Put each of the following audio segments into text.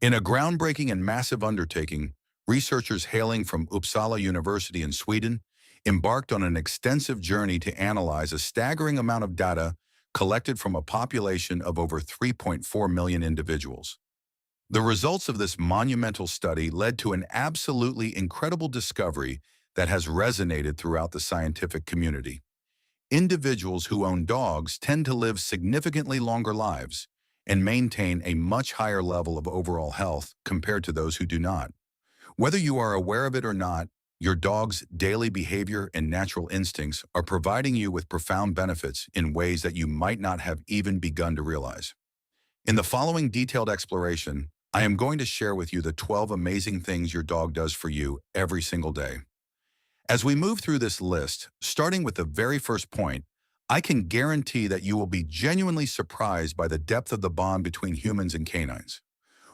In a groundbreaking and massive undertaking, researchers hailing from Uppsala University in Sweden embarked on an extensive journey to analyze a staggering amount of data collected from a population of over 3.4 million individuals. The results of this monumental study led to an absolutely incredible discovery that has resonated throughout the scientific community. Individuals who own dogs tend to live significantly longer lives and maintain a much higher level of overall health compared to those who do not. Whether you are aware of it or not, your dog's daily behavior and natural instincts are providing you with profound benefits in ways that you might not have even begun to realize. In the following detailed exploration, I am going to share with you the 12 amazing things your dog does for you every single day. As we move through this list, starting with the very first point, I can guarantee that you will be genuinely surprised by the depth of the bond between humans and canines.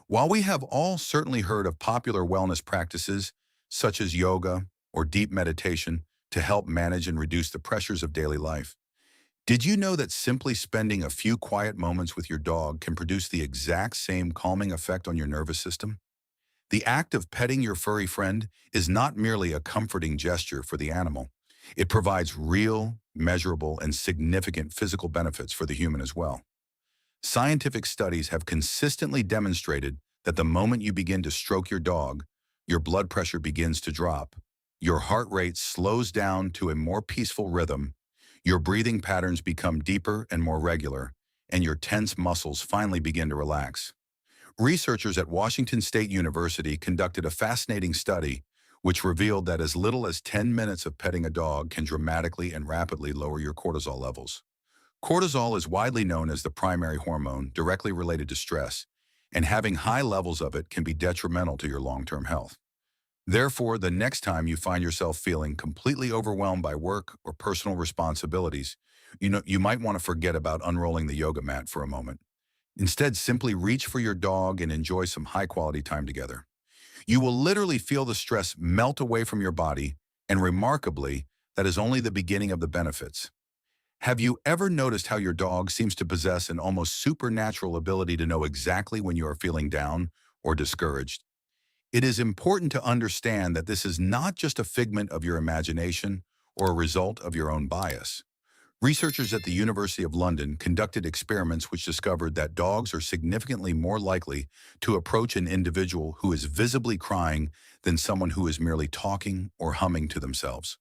While we have all certainly heard of popular wellness practices, such as yoga or deep meditation, to help manage and reduce the pressures of daily life, did you know that simply spending a few quiet moments with your dog can produce the exact same calming effect on your nervous system? The act of petting your furry friend is not merely a comforting gesture for the animal. It provides real, measurable, and significant physical benefits for the human as well. Scientific studies have consistently demonstrated that the moment you begin to stroke your dog, your blood pressure begins to drop, your heart rate slows down to a more peaceful rhythm, your breathing patterns become deeper and more regular, and your tense muscles finally begin to relax. Researchers at Washington State University conducted a fascinating study which revealed that as little as 10 minutes of petting a dog can dramatically and rapidly lower your cortisol levels. Cortisol is widely known as the primary hormone directly related to stress, and having high levels of it can be detrimental to your long-term health. Therefore, the next time you find yourself feeling completely overwhelmed by work or personal responsibilities, you might want to forget about unrolling the yoga mat for a moment. Instead, simply reach for your dog and enjoy some high-quality time together. You will literally feel the stress melt away from your body, and remarkably, that is only the beginning of the benefits. Have you ever noticed how your dog seems to possess an almost supernatural ability to know exactly when you are feeling down or discouraged? It is important to understand that this is not just a figment of your imagination or a result of your own bias. Researchers at the University of London conducted experiments which discovered that dogs are significantly more likely to approach an individual who is visibly crying than someone who is merely talking or humming to themselves.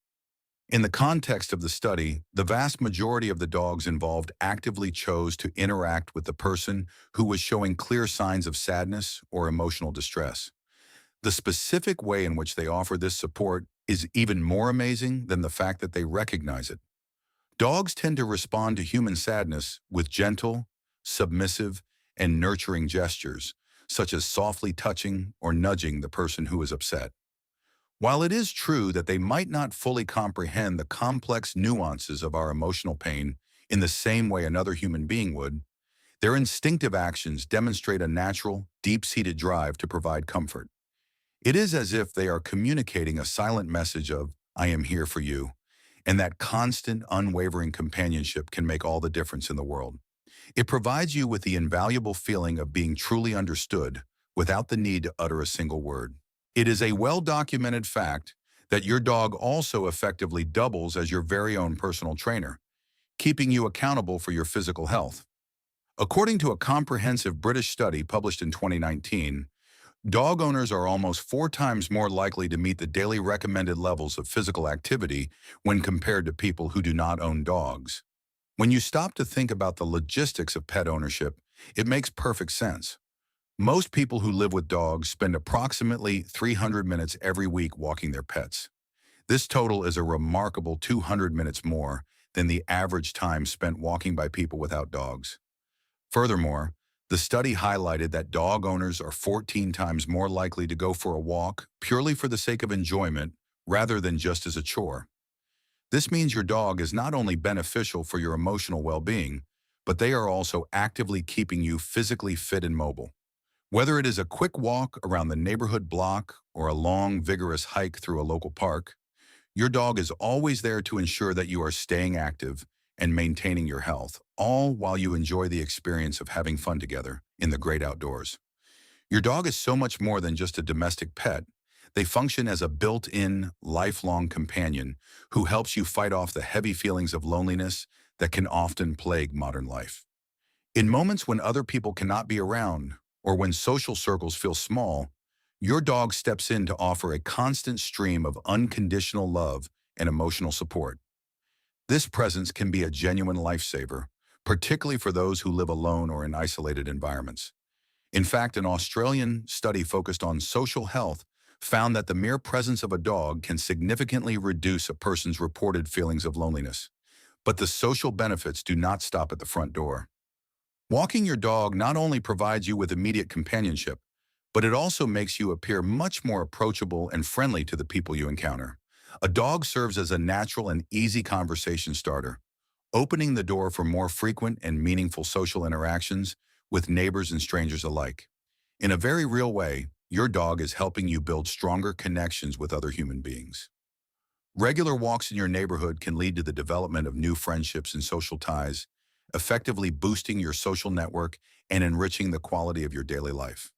In the context of the study, the vast majority of the dogs involved actively chose to interact with the person who was showing clear signs of sadness or emotional distress. The specific way in which they offer this support is even more amazing than the fact that they recognize it. Dogs tend to respond to human sadness with gentle, submissive, and nurturing gestures, such as softly touching or nudging the person who is upset. While it is true that they might not fully comprehend the complex nuances of our emotional pain in the same way another human being would, their instinctive actions demonstrate a natural, deep-seated drive to provide comfort. It is as if they are communicating a silent message of, "I am here for you," and that constant, unwavering companionship can make all the difference in the world. It provides you with the invaluable feeling of being truly understood without the need to utter a single word. It is a well-documented fact that your dog also effectively doubles as your very own personal trainer, keeping you accountable for your physical health. According to a comprehensive British study published in 2019, dog owners are almost 4 times more likely to meet the daily recommended levels of physical activity when compared to people who do not own dogs. When you stop to think about the logistics of pet ownership, it makes perfect sense. Most people who live with dogs spend approximately 300 minutes every week walking their pets. This total is a remarkable 200 minutes more than the average time spent walking by people without dogs. Furthermore, the study highlighted that dog owners are 14 times more likely to go for a walk purely for the sake of enjoyment rather than just as a chore. This means your dog is not only beneficial for your emotional well-being, but they are also actively keeping you physically fit and mobile. Whether it is a quick walk around the neighborhood block or a long, vigorous hike through a local park, your dog is always there to ensure that you are staying active and maintaining your health, all while you enjoy the experience of having fun together in the great outdoors. Your dog is so much more than just a domestic pet. They function as a built-in, lifelong companion who helps you fight off the heavy feelings of loneliness that can often plague modern life. In moments when other people cannot be around, or when social circles feel small, your dog steps in to offer a constant stream of unconditional love and emotional support. This presence can be a genuine lifesaver, particularly for those who live alone or in isolated environments. In fact, an Australian study focused on social health found that the mere presence of a dog can significantly reduce a person's reported feelings of loneliness. But the social benefits do not stop at the front door. Walking your dog not only provides you with immediate companionship, but it also makes you appear much more approachable and friendly to the people you encounter. A dog serves as a natural and easy conversation starter, opening the door for more frequent and meaningful social interactions with neighbors and strangers alike. In a very real way, your dog is helping you build stronger connections with other human beings. Regular walks in your neighborhood can lead to the development of new friendships and social ties, effectively boosting your social network and enriching the quality of your daily life.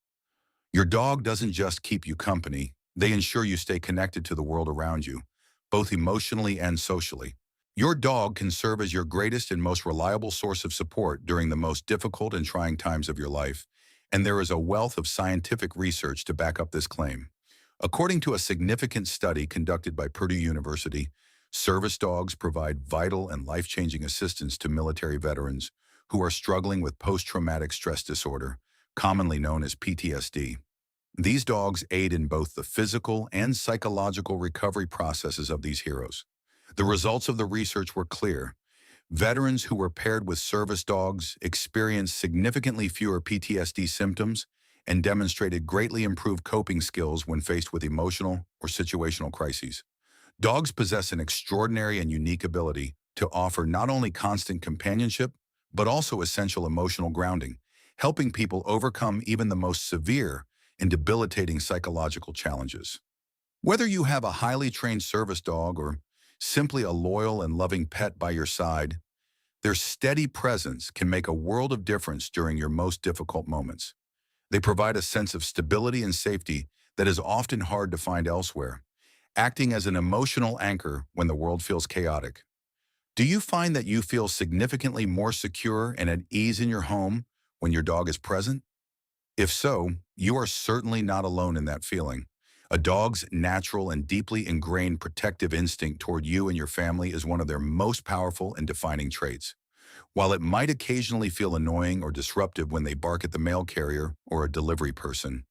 Your dog doesn't just keep you company, they ensure you stay connected to the world around you, both emotionally and socially. Your dog can serve as your greatest and most reliable source of support during the most difficult and trying times of your life, and there is a wealth of scientific research to back up this claim. According to a significant study conducted by Purdue University, service dogs provide vital and life-changing assistance to military veterans who are struggling with post-traumatic stress disorder, commonly known as PTSD. These dogs aid in both the physical and psychological recovery processes of these heroes. The results of the research were clear. Veterans who were paired with service dogs experienced significantly fewer PTSD symptoms and demonstrated greatly improved coping skills when faced with emotional or situational crises. Dogs possess an extraordinary and unique ability to offer not only constant companionship, but also essential emotional grounding, helping people overcome even the most severe and debilitating psychological challenges. Whether you have a highly trained service dog or simply a loyal and loving pet by your side, their steady presence can make a world of difference during your most difficult moments. They provide a sense of stability and safety that is often hard to find elsewhere, acting as an emotional anchor when the world feels chaotic. Do you find that you feel significantly more secure and at ease in your home when your dog is present? If so, you are certainly not alone in that feeling. A dog's natural and deeply ingrained protective instinct toward you and your family is one of their most powerful and defining traits. While it might occasionally feel annoying or disruptive when they bark at the mail carrier or a delivery person,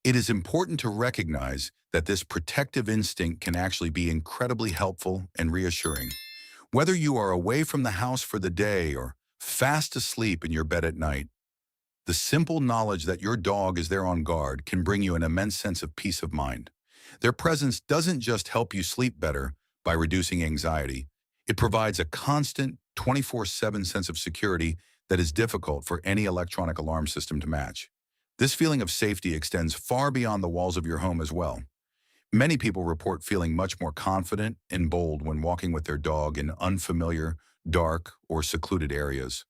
it is important to recognize that this protective instinct can actually be incredibly helpful and reassuring. Whether you are away from the house for the day or fast asleep in your bed at night, the simple knowledge that your dog is there on guard can bring you an immense sense of peace of mind. Their presence doesn't just help you sleep better by reducing anxiety, it provides a constant 24/7 sense of security that is difficult for any electronic alarm system to match. This feeling of safety extends far beyond the walls of your home as well. Many people report feeling much more confident and bold when walking with their dog in unfamiliar, dark, or secluded areas.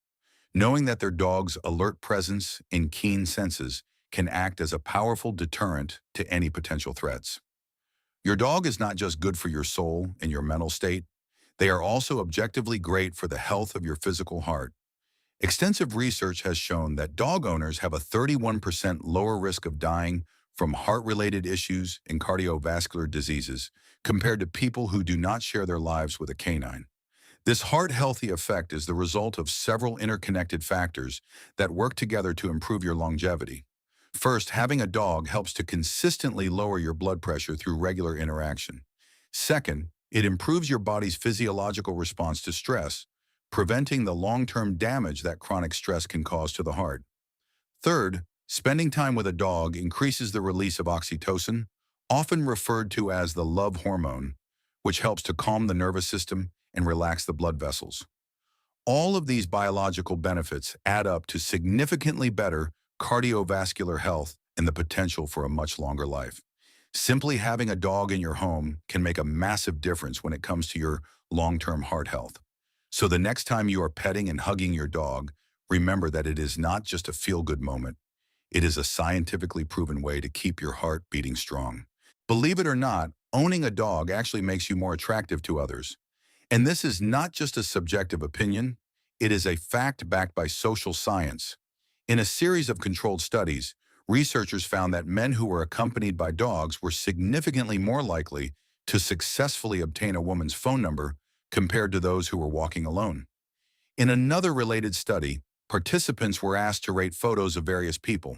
Knowing that their dog's alert presence and keen senses can act as a powerful deterrent to any potential threats. Your dog is not just good for your soul and your mental state, they are also objectively great for the health of your physical heart. Extensive research has shown that dog owners have a 31% lower risk of dying from heart-related issues and cardiovascular diseases compared to people who do not share their lives with a canine. This heart-healthy effect is the result of several interconnected factors that work together to improve your longevity. First, having a dog helps to consistently lower your blood pressure through regular interaction. Second, it improves your body's physiological response to stress, preventing the long-term damage that chronic stress can cause to the heart. Third, spending time with a dog increases the release of oxytocin, often referred to as the love hormone, which helps to calm the nervous system and relax the blood vessels. All of these biological benefits add up to significantly better cardiovascular health and the potential for a much longer life. Simply having a dog in your home can make a massive difference when it comes to your long-term heart health. So the next time you are petting and hugging your dog, remember that it is not just a feel-good moment. It is a scientifically proven way to keep your heart beating strong. Believe it or not, owning a dog actually makes you more attractive to others. And this is not just a subjective opinion, it is a fact backed by social science. In a series of controlled studies, researchers found that men who were accompanied by dogs were significantly more likely to successfully obtain a woman's phone number compared to those who were walking alone. In another related study, participants were asked to rate photos of various people.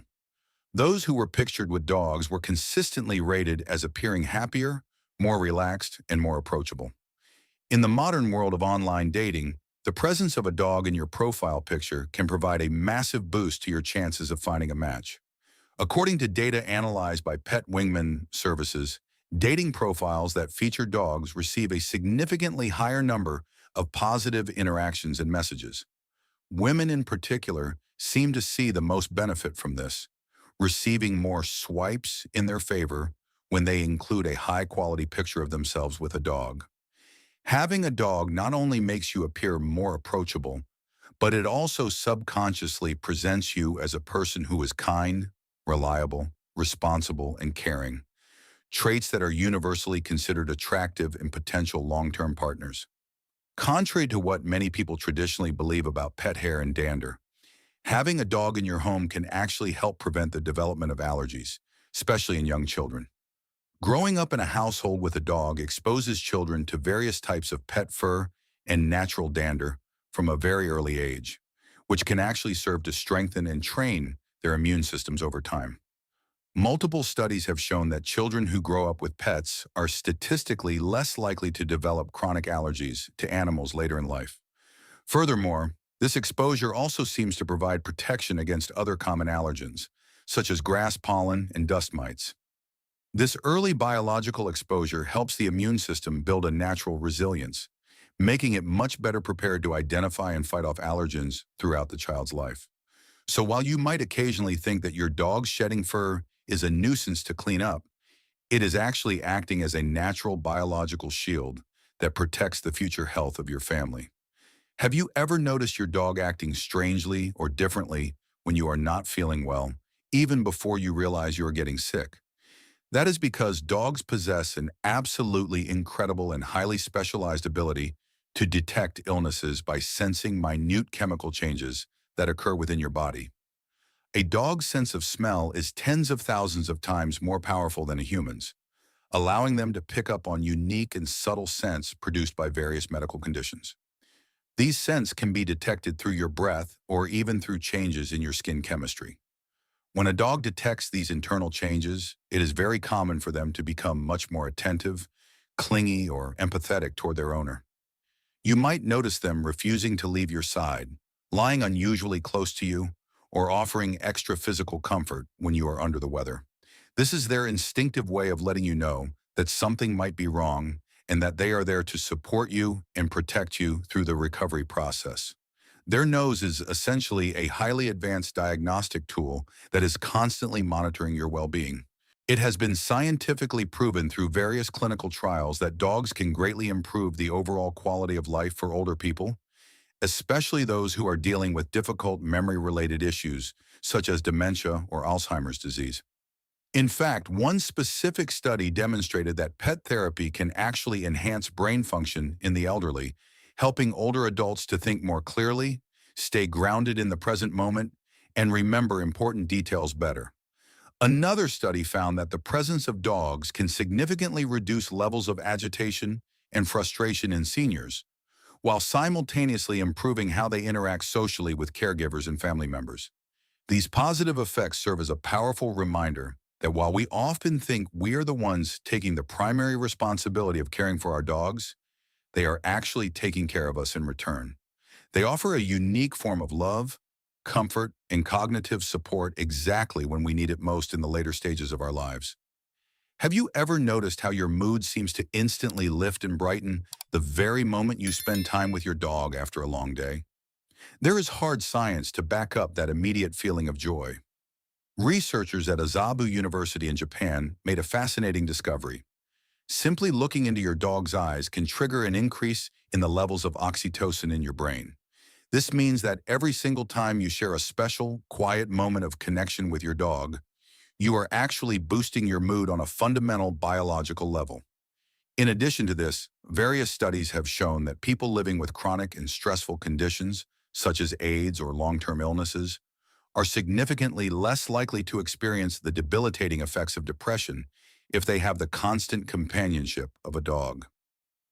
Those who were pictured with dogs were consistently rated as appearing happier, more relaxed, and more approachable. In the modern world of online dating, the presence of a dog in your profile picture can provide a massive boost to your chances of finding a match. According to data analyzed by Pet Wingman Services, dating profiles that feature dogs receive a significantly higher number of positive interactions and messages. Women in particular seem to see the most benefit from this, receiving more swipes in their favor when they include a high-quality picture of themselves with a dog. Having a dog not only makes you appear more approachable, but it also subconsciously presents you as a person who is kind, reliable, responsible, and caring, traits that are universally considered attractive in potential long-term partners. Contrary to what many people traditionally believe about pet hair and dander, having a dog in your home can actually help prevent the development of allergies, especially in young children. Growing up in a household with a dog exposes children to various types of pet fur and natural dander from a very early age, which can actually serve to strengthen and train their immune systems over time. Multiple studies have shown that children who grow up with pets are statistically less likely to develop chronic allergies to animals later in life. Furthermore, this exposure also seems to provide protection against other common allergens, such as grass pollen and dust mites. This early biological exposure helps the immune system build a natural resilience, making it much better prepared to identify and fight off allergens throughout the child's life. So while you might occasionally think that your dog's shedding fur is a nuisance to clean up, it is actually acting as a natural biological shield that protects the future health of your family. Have you ever noticed your dog acting strangely or differently when you are not feeling well, even before you realize you are getting sick? That is because dogs possess an absolutely incredible and highly specialized ability to detect illnesses by sensing minute chemical changes that occur within your body. A dog's sense of smell is tens of thousands of times more powerful than a human's, allowing them to pick up on unique and subtle scents produced by various medical conditions. These scents can be detected through your breath or even through changes in your skin chemistry. When a dog detects these internal changes, it is very common for them to become much more attentive, clingy, or empathetic toward their owner. You might notice them refusing to leave your side, lying unusually close to you, or offering extra physical comfort when you are under the weather. This is their instinctive way of letting you know that something might be wrong and that they are there to support you and protect you through the recovery process. Their nose is essentially a highly advanced diagnostic tool that is constantly monitoring your well-being. It has been scientifically proven through various clinical trials that dogs can greatly improve the overall quality of life for older people, especially those who are dealing with difficult memory-related issues such as dementia or Alzheimer's disease. In fact, one specific study demonstrated that pet therapy can actually enhance brain function in the elderly, helping older adults to think more clearly, stay grounded in the present moment, and remember important details better. Another study found that the presence of dogs can significantly reduce levels of agitation and frustration in seniors, while simultaneously improving how they interact socially with caregivers and family members. These positive effects serve as a powerful reminder that while we often think we are the ones taking the primary responsibility of caring for our dogs, they are actually taking care of us in return. They offer a unique form of love, comfort, and cognitive support exactly when we need it most in the later stages of our lives. Have you ever noticed how your mood seems to instantly lift and brighten the very moment you spend time with your dog after a long day? There is hard science to back up that immediate feeling of joy. Researchers at Azabu University in Japan made a fascinating discovery. Simply looking into your dog's eyes can trigger an increase in the levels of oxytocin in your brain. This means that every single time you share a special, quiet moment of connection with your dog, you are actually boosting your mood on a fundamental biological level. In addition to this, various studies have shown that people living with chronic and stressful conditions, such as AIDS or long-term illnesses, are significantly less likely to experience the debilitating effects of depression if they have the constant companionship of a dog.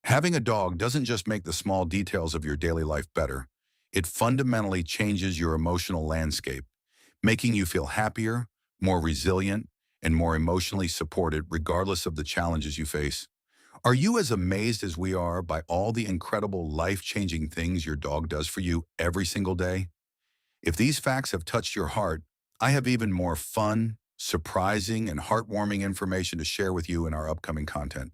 Having a dog doesn't just make the small details of your daily life better, it fundamentally changes your emotional landscape, making you feel happier, more resilient, and more emotionally supported regardless of the challenges you face. Are you as amazed as we are by all the incredible life-changing things your dog does for you every single day? If these facts have touched your heart, I have even more fun, surprising, and heartwarming information to share with you in our upcoming content.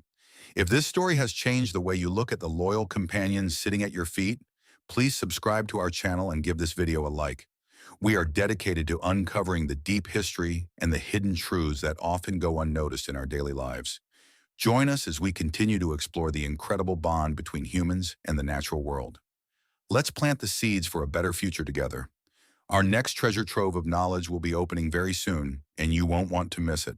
If this story has changed the way you look at the loyal companions sitting at your feet, please subscribe to our channel and give this video a like. We are dedicated to uncovering the deep history and the hidden truths that often go unnoticed in our daily lives. Join us as we continue to explore the incredible bond between humans and the natural world. Let's plant the seeds for a better future together. Our next treasure trove of knowledge will be opening very soon, and you won't want to miss it.